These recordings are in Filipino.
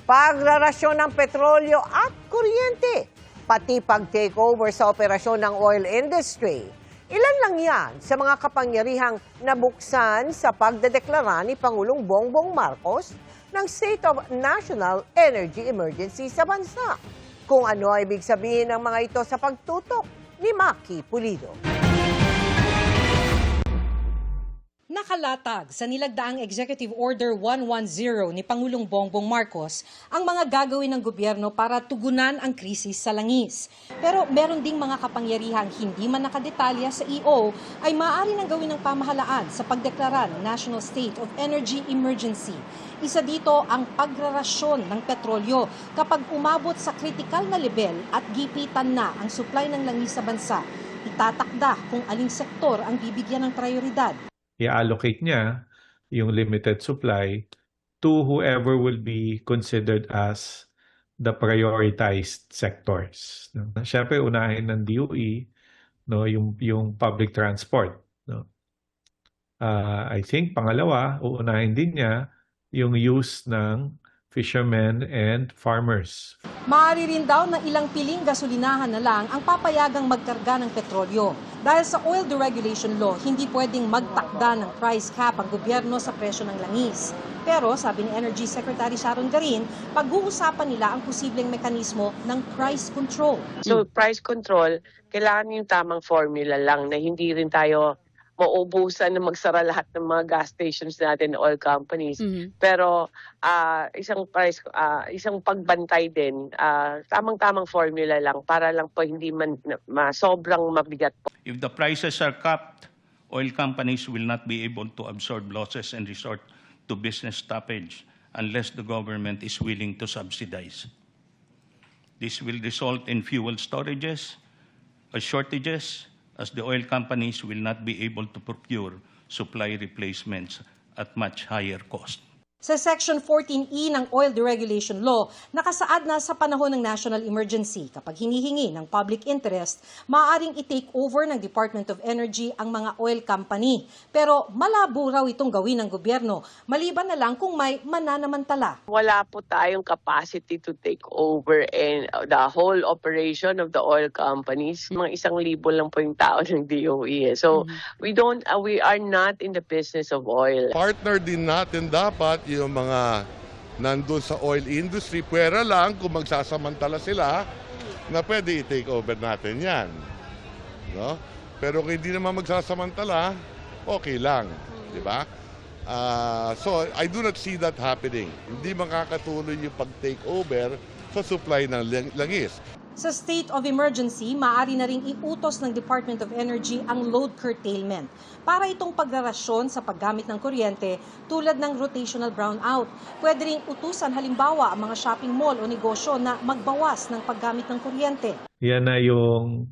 pagrarasyon ng petrolyo at kuryente, pati pag-takeover sa operasyon ng oil industry. Ilan lang yan sa mga kapangyarihang nabuksan sa pagdedeklara ni Pangulong Bongbong Marcos ng State of National Energy Emergency sa bansa. Kung ano ay ibig sabihin ng mga ito sa pagtutok ni Maki Pulido. Nakalatag sa nilagdaang Executive Order 110 ni Pangulong Bongbong Marcos ang mga gagawin ng gobyerno para tugunan ang krisis sa langis. Pero meron ding mga kapangyarihang hindi man nakadetalya sa EO ay maaari nang gawin ng pamahalaan sa pagdeklara ng National State of Energy Emergency. Isa dito ang pagrarasyon ng petrolyo kapag umabot sa kritikal na level at gipitan na ang supply ng langis sa bansa. Itatakda kung aling sektor ang bibigyan ng prioridad. I-allocate niya yung limited supply to whoever will be considered as the prioritized sectors. No? Siyempre, unahin ng DOE, no, yung public transport. No? I think, pangalawa, uunahin din niya yung use ng fishermen and farmers. Maaari rin daw na ilang piling gasolinahan na lang ang papayagang magkarga ng petrolyo. Dahil sa oil deregulation law, hindi pwedeng magtakda ng price cap ang gobyerno sa presyo ng langis. Pero sabi ni Energy Secretary Sharon Garin, pag-uusapan nila ang posibleng mekanismo ng price control. So price control, kailangan yung tamang formula lang na hindi rin tayo maubusan na magsara lahat ng mga gas stations natin, oil companies. Pero isang pagbantay din, tamang-tamang formula lang para lang po hindi man sobrang mabigat po. If the prices are capped, oil companies will not be able to absorb losses and resort to business stoppage unless the government is willing to subsidize. This will result in fuel shortages, as the oil companies will not be able to procure supply replacements at much higher cost. Sa Section 14E ng Oil Deregulation Law, nakasaad na sa panahon ng national emergency, kapag hinihingi ng public interest, maaaring i-take over ng Department of Energy ang mga oil company. Pero malabo raw itong gawin ng gobyerno, maliban na lang kung may mananamantala. Wala po tayong capacity to take over and the whole operation of the oil companies. Mga 1,000 lang po yung tao ng DOE. So we are not in the business of oil. Partner din natin dapat yung mga nandun sa oil industry, pwera lang kung magsasamantala sila na pwede i-take over natin yan. No? Pero kung hindi naman magsasamantala, okay lang. Di ba? So, I do not see that happening. Hindi makakatuloy yung pag-take over sa supply ng langis. Sa state of emergency, maaari na ring iutos ng Department of Energy ang load curtailment para itong pagrarasyon sa paggamit ng kuryente tulad ng rotational brownout. Pwede ring utusan halimbawa ang mga shopping mall o negosyo na magbawas ng paggamit ng kuryente. Yan na yung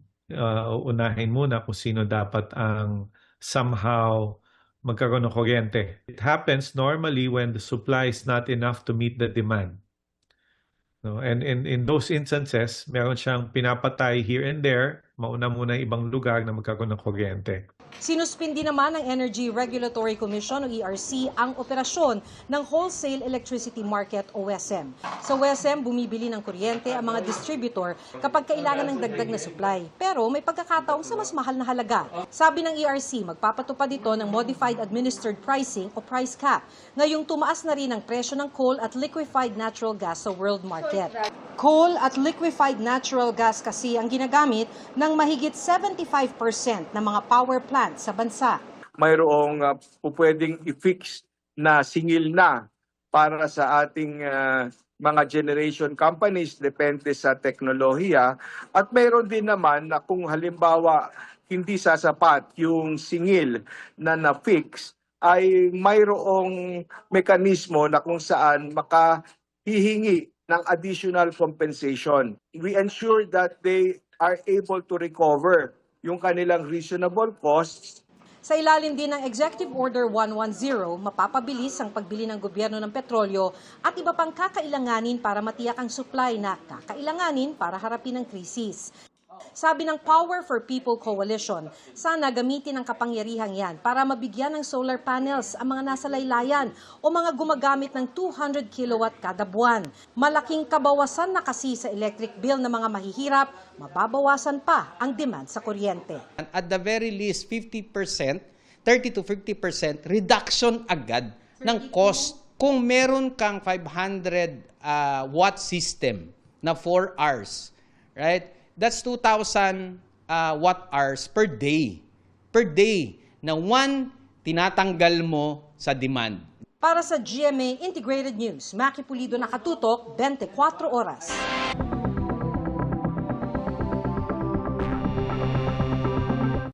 unahin muna kung sino dapat ang somehow magkaroon ng kuryente. It happens normally when the supply is not enough to meet the demand. No, and in those instances, meron siyang pinapatay here and there, mauna muna ibang lugar na magkakaroon ng kuryente. Sinuspindi naman ng Energy Regulatory Commission o ERC ang operasyon ng Wholesale Electricity Market o WESM. Sa WESM, bumibili ng kuryente ang mga distributor kapag kailangan ng dagdag na supply. Pero may pagkakataong sa mas mahal na halaga. Sabi ng ERC, magpapatupad ito ng Modified Administered Pricing o price cap. Ngayong tumaas na rin ang presyo ng coal at liquefied natural gas sa world market. Coal at liquefied natural gas kasi ang ginagamit ng mahigit 75% ng mga power plants sa bansa. Mayroong pwedeng i-fix na singil na para sa ating mga generation companies, depende sa teknolohiya. At mayroon din naman na kung halimbawa hindi sasapat yung singil na na-fix, ay mayroong mekanismo na kung saan makahihingi ng additional compensation. We ensure that they are able to recover yung kanilang reasonable costs. Sa ilalim din ng Executive Order 110, mapapabilis ang pagbili ng gobyerno ng petrolyo at iba pang kakailanganin para matiyak ang supply na kakailanganin para harapin ang krisis. Sabi ng Power for People Coalition, sana gamitin ang kapangyarihang yan para mabigyan ng solar panels ang mga nasa laylayan o mga gumagamit ng 200 kilowatt kada buwan. Malaking kabawasan na kasi sa electric bill ng mga mahihirap, mababawasan pa ang demand sa kuryente. At the very least, 50%, 30 to 50% reduction agad ng cost. Kung meron kang 500 watt system na 4 hours, right? That's 2,000 watt hours per day. Per day na tinatanggal mo sa demand. Para sa GMA Integrated News, Maki Pulido, nakatutok 24 oras.